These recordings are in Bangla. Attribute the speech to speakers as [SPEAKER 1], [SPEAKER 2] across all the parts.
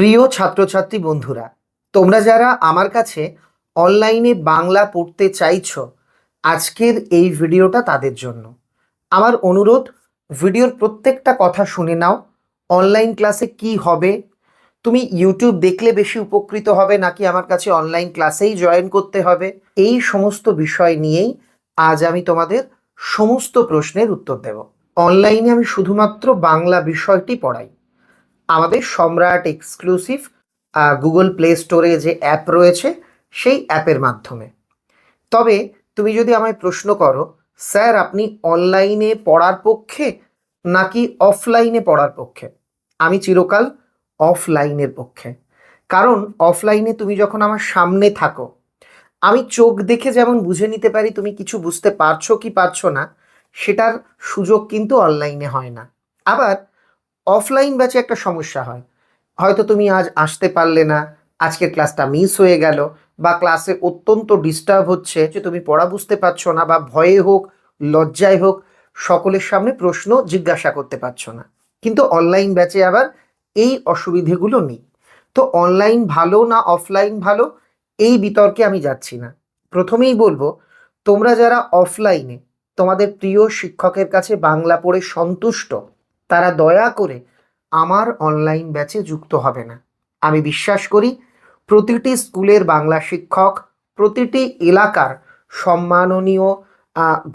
[SPEAKER 1] প্রিয় ছাত্রছাত্রী বন্ধুরা, তোমরা যারা আমার কাছে অনলাইনে বাংলা পড়তে চাইছো, আজকের এই ভিডিওটা তাদের জন্য। আমার অনুরোধ, ভিডিওর প্রত্যেকটা কথা শুনে নাও। অনলাইন ক্লাসে কি হবে, তুমি ইউটিউব দেখলে বেশি উপকৃত হবে নাকি আমার কাছে অনলাইন ক্লাসেই জয়েন করতে হবে, এই সমস্ত বিষয় নিয়েই আজ আমি তোমাদের সমস্ত প্রশ্নের উত্তর দেব। অনলাইনে আমি শুধুমাত্র বাংলা বিষয়টি পড়াই। আমাদের সম্রাট এক্সক্লুসিভ গুগল প্লে স্টোরে যে অ্যাপ রয়েছে সেই অ্যাপের মাধ্যমে। তবে তুমি যদি আমায় প্রশ্ন করো, স্যার আপনি অনলাইনে পড়ার পক্ষে নাকি অফলাইনে পড়ার পক্ষে, আমি চিরকাল অফলাইনের পক্ষে। কারণ অফলাইনে তুমি যখন আমার সামনে থাকো, আমি চোখ দেখে যেমন বুঝে নিতে পারি তুমি কিছু বুঝতে পারছো কি পারছো না, সেটার সুযোগ কিন্তু অনলাইনে হয় না। আবার অফলাইন ব্যাচে একটা সমস্যা হয়, হয়তো তুমি আজ আসতে পারলে না, আজকের ক্লাসটা মিস হয়ে গেল, বা ক্লাসে অত্যন্ত ডিস্টার্ব হচ্ছে যে তুমি পড়া বুঝতে পারছো না, বা ভয়ে হোক লজ্জায় হোক সকলের সামনে প্রশ্ন জিজ্ঞাসা করতে পারছো না। কিন্তু অনলাইন ব্যাচে আবার এই অসুবিধেগুলো নেই। তো অনলাইন ভালো না অফলাইন ভালো, এই বিতর্কে আমি যাচ্ছি না। প্রথমেই বলবো, তোমরা যারা অফলাইনে তোমাদের প্রিয় শিক্ষকের কাছে বাংলা পড়ে সন্তুষ্ট, তারা দয়া করে আমার অনলাইন ব্যাচে যুক্ত হবে না। আমি বিশ্বাস করি প্রতিটি স্কুলের বাংলা শিক্ষক, প্রতিটি এলাকার সম্মাননীয়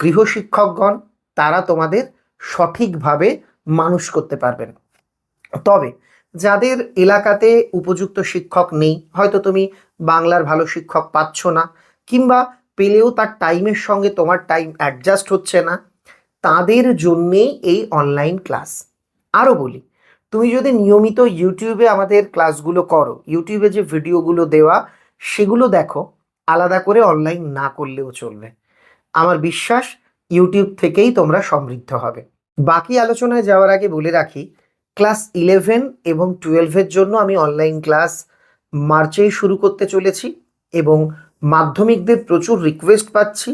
[SPEAKER 1] গৃহশিক্ষকগণ, তারা তোমাদের সঠিকভাবে মানুষ করতে পারবেন। তবে যাদের এলাকাতে উপযুক্ত শিক্ষক নেই, হয়তো তুমি বাংলার ভালো শিক্ষক পাচ্ছ না, কিংবা পেলেও তার টাইমের সঙ্গে তোমার টাইম অ্যাডজাস্ট হচ্ছে না, তাদের জন্যেই এই অনলাইন ক্লাস। আরও বলি, তুমি যদি নিয়মিত ইউটিউবে আমাদের ক্লাসগুলো করো, ইউটিউবে যে ভিডিওগুলো দেওয়া সেগুলো দেখো, আলাদা করে অনলাইন না করলেও চলবে। আমার বিশ্বাস ইউটিউব থেকেই তোমরা সমৃদ্ধ হবে। বাকি আলোচনায় যাওয়ার আগে বলে রাখি, ক্লাস 11 এবং 12-এর জন্য আমি অনলাইন ক্লাস মার্চেই শুরু করতে চলেছি, এবং মাধ্যমিকদের প্রচুর রিকোয়েস্ট পাচ্ছি।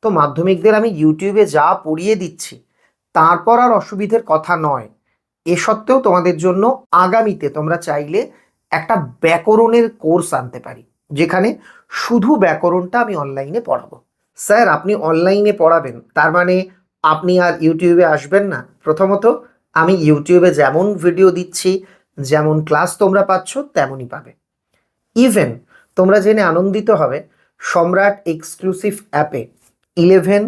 [SPEAKER 1] তো মাধ্যমিকদের আমি ইউটিউবে যা পড়িয়ে দিচ্ছি তারপর আর অসুবিধের কথা নয়। এ সত্ত্বেও তোমাদের জন্য আগামীতে তোমরা চাইলে একটা ব্যাকরণের কোর্স আনতে পারি, যেখানে শুধু ব্যাকরণটা আমি অনলাইনে পড়াবো। স্যার আপনি অনলাইনে পড়াবেন, তার মানে আপনি আর ইউটিউবে আসবেন না? প্রথমত, আমি ইউটিউবে যেমন ভিডিও দিচ্ছি, যেমন ক্লাস তোমরা পাচ্ছ তেমনই পাবে। ইভেন তোমরা জেনে আনন্দিত হবে, সম্রাট এক্সক্লুসিভ অ্যাপে 11,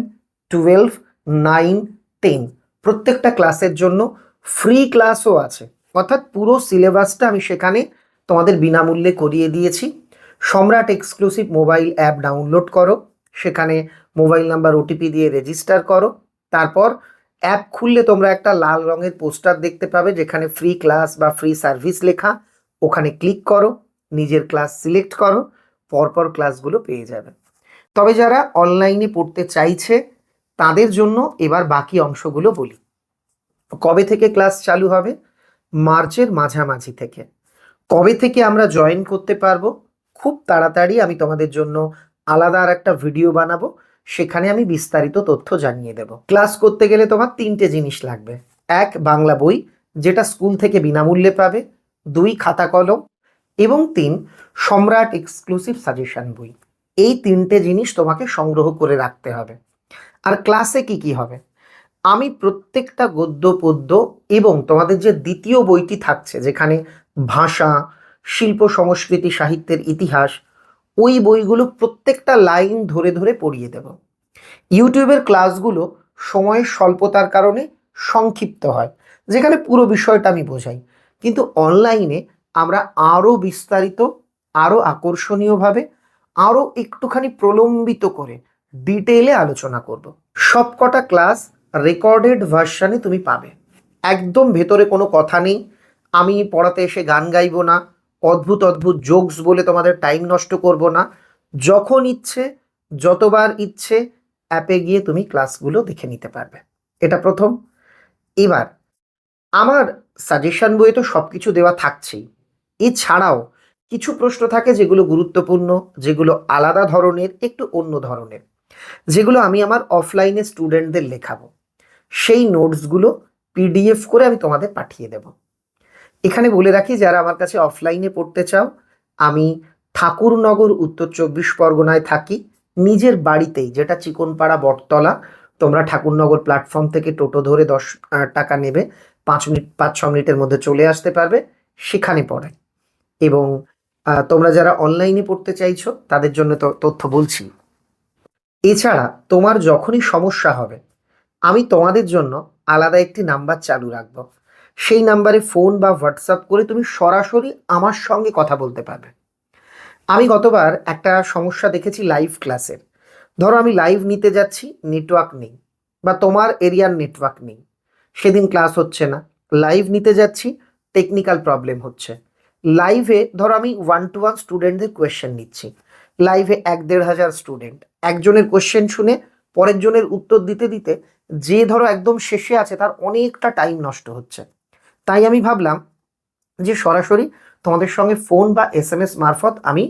[SPEAKER 1] 12, 9, 10 প্রত্যেকটা ক্লাসের জন্য ফ্রি ক্লাসও আছে। অর্থাৎ পুরো সিলেবাসটা আমি সেখানে তোমাদের বিনামূল্যে করিয়ে দিয়েছি। সম্রাট এক্সক্লুসিভ মোবাইল অ্যাপ ডাউনলোড করো, সেখানে মোবাইল নাম্বার ওটিপি দিয়ে রেজিস্টার করো। তারপর অ্যাপ খুললে তোমরা একটা লাল রঙের পোস্টার দেখতে পাবে, যেখানে ফ্রি ক্লাস বা ফ্রি সার্ভিস লেখা। ওখানে ক্লিক করো, নিজের ক্লাস সিলেক্ট করো, পরপর ক্লাসগুলো পেয়ে যাবে। তবে যারা অনলাইনে পড়তে চাইছে তাদের জন্য এবার বাকি অংশগুলো বলি। কবে থেকে ক্লাস চালু হবে? মার্চের মাঝামাঝি থেকে। কবে থেকে আমরা জয়েন করতে পারবো? খুব তাড়াতাড়ি আমি তোমাদের জন্য আলাদা আর একটা ভিডিও বানাবো, সেখানে আমি বিস্তারিত তথ্য জানিয়ে দেব। ক্লাস করতে গেলে তোমার 3টে জিনিস লাগবে। 1, বাংলা বই, যেটা স্কুল থেকে বিনামূল্যে পাবে। 2, খাতা কলম। এবং 3, সম্রাট এক্সক্লুসিভ সাজেশন বই। এই 3টে জিনিস তোমাকে সংগ্রহ করে রাখতে হবে। আর ক্লাসে কি কি হবে? আমি প্রত্যেকটা গদ্য পদ্য এবং তোমাদের যে দ্বিতীয় বইটি থাকছে, যেখানে ভাষা, শিল্প, সংস্কৃতি, সাহিত্যের ইতিহাস, ওই বইগুলো প্রত্যেকটা লাইন ধরে ধরে পড়িয়ে দেব। ইউটিউবের ক্লাসগুলো সময়ের স্বল্পতার কারণে সংক্ষিপ্ত হয়, যেখানে পুরো বিষয়টা আমি বোঝাই। কিন্তু অনলাইনে আমরা আরও বিস্তারিত, আরও আকর্ষণীয়ভাবে, আরও একটুখানি প্রলম্বিত করে ডিটেইলে আলোচনা করব। সবকটা ক্লাস রেকর্ডেড ভার্সানে তুমি পাবে। একদম ভেতরে কোনো কথা নেই, আমি পড়াতে এসে গান গাইবো না, অদ্ভুত অদ্ভুত জোকস বলে তোমাদের টাইম নষ্ট করব না। যখন ইচ্ছে, যতবার ইচ্ছে অ্যাপে গিয়ে তুমি ক্লাসগুলো দেখে নিতে পারবে। এটা প্রথম। এবার আমার সাজেশন বইয়ে তো সব কিছু দেওয়া থাকছেই, এছাড়াও কিছু প্রশ্ন থাকে যেগুলো গুরুত্বপূর্ণ, যেগুলো আলাদা ধরনের, একটু অন্য ধরনের, যেগুলো আমি আমার অফলাইনে স্টুডেন্টদের লেখাবো। সেই নোটসগুলো পিডিএফ করে আমি তোমাদের পাঠিয়ে দেব। এখানে বলে রাখি, যারা আমার কাছে অফলাইনে পড়তে চাও, আমি ঠাকুরনগর, উত্তর 24 পরগনায় থাকি, নিজের বাড়িতেই, যেটা চিকনপাড়া বটতলা। তোমরা ঠাকুরনগর প্ল্যাটফর্ম থেকে টোটো ধরে 10 টাকা নেবে, 5 মিনিট 5-6 মিনিটের মধ্যে চলে আসতে পারবে, সেখানে পড়ে। এবং তোমরা যারা অনলাইনে পড়তে চাইছো তাদের জন্য তো তথ্য বলছি। এছাড়া তোমার যখনই সমস্যা হবে, আমি তোমাদের জন্য আলাদা একটি নাম্বার চালু রাখবো। সেই নাম্বারে ফোন বা হোয়াটসঅ্যাপ করে তুমি সরাসরি আমার সঙ্গে কথা বলতে পারবে। আমি গতবার একটা সমস্যা দেখেছি লাইভ ক্লাসের। ধরো আমি লাইভ নিতে যাচ্ছি, নেটওয়ার্ক নেই, বা তোমার এরিয়ার নেটওয়ার্ক নেই, সেদিন ক্লাস হচ্ছে না। লাইভ নিতে যাচ্ছি, টেকনিক্যাল প্রবলেম হচ্ছে। লাইভে ধরো আমি 1 to 1 স্টুডেন্টদের কোয়েশ্চেন নিচ্ছি, লাইভে 1-1.5 হাজার স্টুডেন্ট, একজনের কোয়েশ্চেন শুনে পরের জনের উত্তর দিতে দিতে যে ধরো একদম শেষে আছে তার অনেকটা টাইম নষ্ট হচ্ছে। তাই আমি ভাবলাম যে সরাসরি তোমাদের সঙ্গে ফোন বা SMS মারফত আমি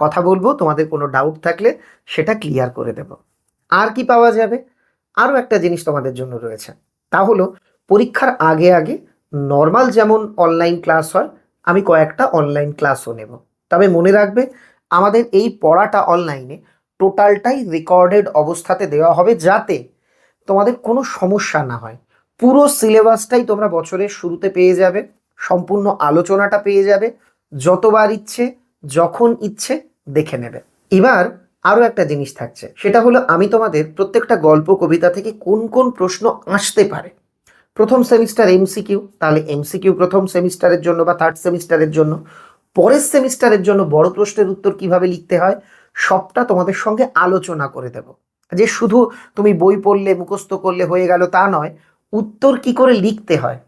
[SPEAKER 1] কথা বলবো, তোমাদের কোনো ডাউট থাকলে সেটা ক্লিয়ার করে দেব। আর কি পাওয়া যাবে? আরও একটা জিনিস তোমাদের জন্য রয়েছে, তা হলো পরীক্ষার আগে আগে নর্মাল যেমন অনলাইন ক্লাস হয়, আমি কয়েকটা অনলাইন ক্লাসও নেব। তবে মনে রাখবে, আমাদের এই পড়াটা অনলাইনে টোটালটাই রেকর্ডেড অবস্থাতে দেওয়া হবে, যাতে তোমাদের কোনো সমস্যা না হয়। পুরো সিলেবাসটাই তোমরা বছরের শুরুতে পেয়ে যাবে, সম্পূর্ণ আলোচনাটা পেয়ে যাবে, যতবার ইচ্ছে যখন ইচ্ছে দেখে নেবে। এবার আরও একটা জিনিস থাকছে, সেটা হলো আমি তোমাদের প্রত্যেকটা গল্প কবিতা থেকে কোন কোন প্রশ্ন আসতে পারে। প্রথম সেমিস্টার MCQ, তাহলে MCQ প্রথম সেমিস্টারের জন্য বা থার্ড সেমিস্টারের জন্য। পরের সেমিস্টারের জন্য বড় প্রশ্নের উত্তর কিভাবে লিখতে হয় সবটা তোমাদের সঙ্গে আলোচনা করে দেব। যে শুধু তুমি বই পড়লে মুখস্থ করলে হয়ে গেল তা নয়, উত্তর কি করে লিখতে হয়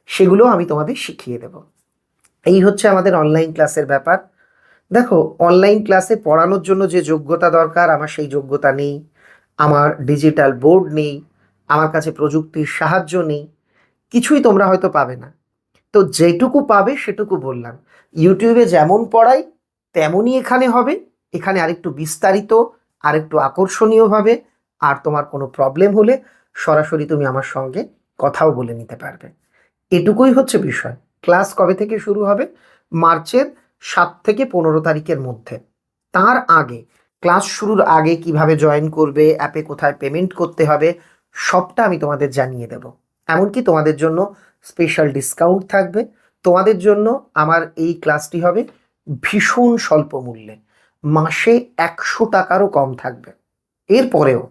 [SPEAKER 1] সেগুলো আমি তোমাদের শিখিয়ে দেব। এই হচ্ছে আমাদের অনলাইন ক্লাসের ব্যাপার। দেখো, অনলাইন ক্লাসে পড়ানোর জন্য যে যোগ্যতা দরকার, আমার সেই যোগ্যতা নেই, আমার ডিজিটাল বোর্ড নেই, আমার কাছে প্রযুক্তির সাহায্য নেই, কিছুই তোমরা হয়তো পাবে না। তো যেটুকু পাবে সেটুকু বললাম। ইউটিউবে যেমন পড়াই তেমনই এখানে হবে, এখানে আরেকটু বিস্তারিত, আরেকটু আকর্ষণীয়ভাবে। আর তোমার কোনো প্রবলেম হলে সরাসরি তুমি আমার সঙ্গে কথাও বলে নিতে পারবে। এটুকুই হচ্ছে বিষয়। ক্লাস কবে থেকে শুরু হবে? মার্চের 7 থেকে 15 তারিখের মধ্যে। তার আগে, ক্লাস শুরুর আগে কিভাবে জয়েন করবে, অ্যাপে কোথায় পেমেন্ট করতে হবে, সবটা আমি তোমাদের জানিয়ে দেব। এমনকি তোমাদের জন্য স্পেশাল ডিসকাউন্ট থাকবে। তোমাদের জন্য আমার এই ক্লাসটি হবে ভীষণ স্বল্প মূল্যে, মাসে 100 টাকারও কম থাকবে। এরপরেও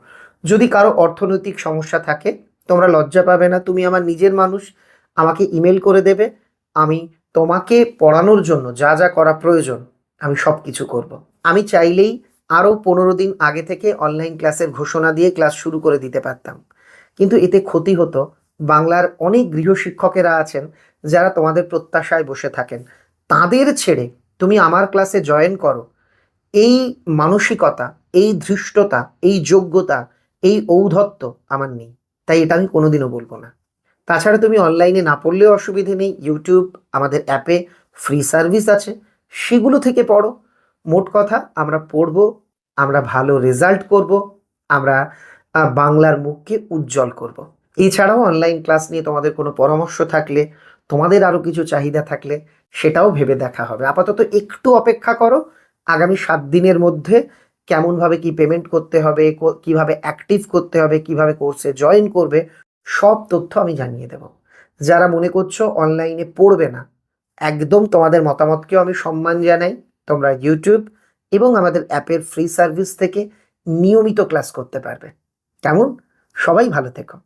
[SPEAKER 1] যদি কারো অর্থনৈতিক সমস্যা থাকে, তোমরা লজ্জা পাবে না, তুমি আমার নিজের মানুষ, আমাকে ইমেল করে দেবে। আমি তোমাকে পড়ানোর জন্য যা যা করা প্রয়োজন আমি সব কিছু করব। আমি চাইলেই আরও 15 দিন আগে থেকে অনলাইন ক্লাসের ঘোষণা দিয়ে ক্লাস শুরু করে দিতে পারতাম, কিন্তু এতে ক্ষতি হতো। বাংলার অনেক গৃহশিক্ষকেরা আছেন যারা তোমাদের প্রত্যাশায় বসে থাকেন, তাদের ছেড়ে তুমি আমার ক্লাসে জয়েন করো, এই মানসিকতা, এই ধৃষ্টতা, এই যোগ্যতা, এই ঔদ্ধত্য আমার নেই। তাই এটা আমি কোনোদিনও বলবো না। তাছাড়া তুমি অনলাইনে না পড়লেও অসুবিধে নেই, ইউটিউব আমাদের অ্যাপে ফ্রি সার্ভিস আছে, সেগুলো থেকে পড়ো। মোট কথা, আমরা পড়বো, আমরা ভালো রেজাল্ট করব, আমরা বাংলার মুখকে উজ্জ্বল করব। এছাড়াও অনলাইন ক্লাস নিয়ে তোমাদের কোনো পরামর্শ থাকলে, তোমাদের আরও কিছু চাহিদা থাকলে সেটাও ভেবে দেখা হবে। আপাতত একটু অপেক্ষা করো, আগামী 7 দিনের মধ্যে কেমনভাবে কি পেমেন্ট করতে হবে, কিভাবে অ্যাক্টিভ করতে হবে, কিভাবে কোর্সে জয়েন করবে, সব তথ্য আমি জানিয়ে দেব। যারা মনে করছো অনলাইনে পড়বে না, একদম তোমাদের মতামতকেও আমি সম্মান জানাই। তোমরা ইউটিউব এবং আমাদের অ্যাপের ফ্রি সার্ভিস থেকে নিয়মিত ক্লাস করতে পারবে। কেমন? সবাই ভালো থেকো।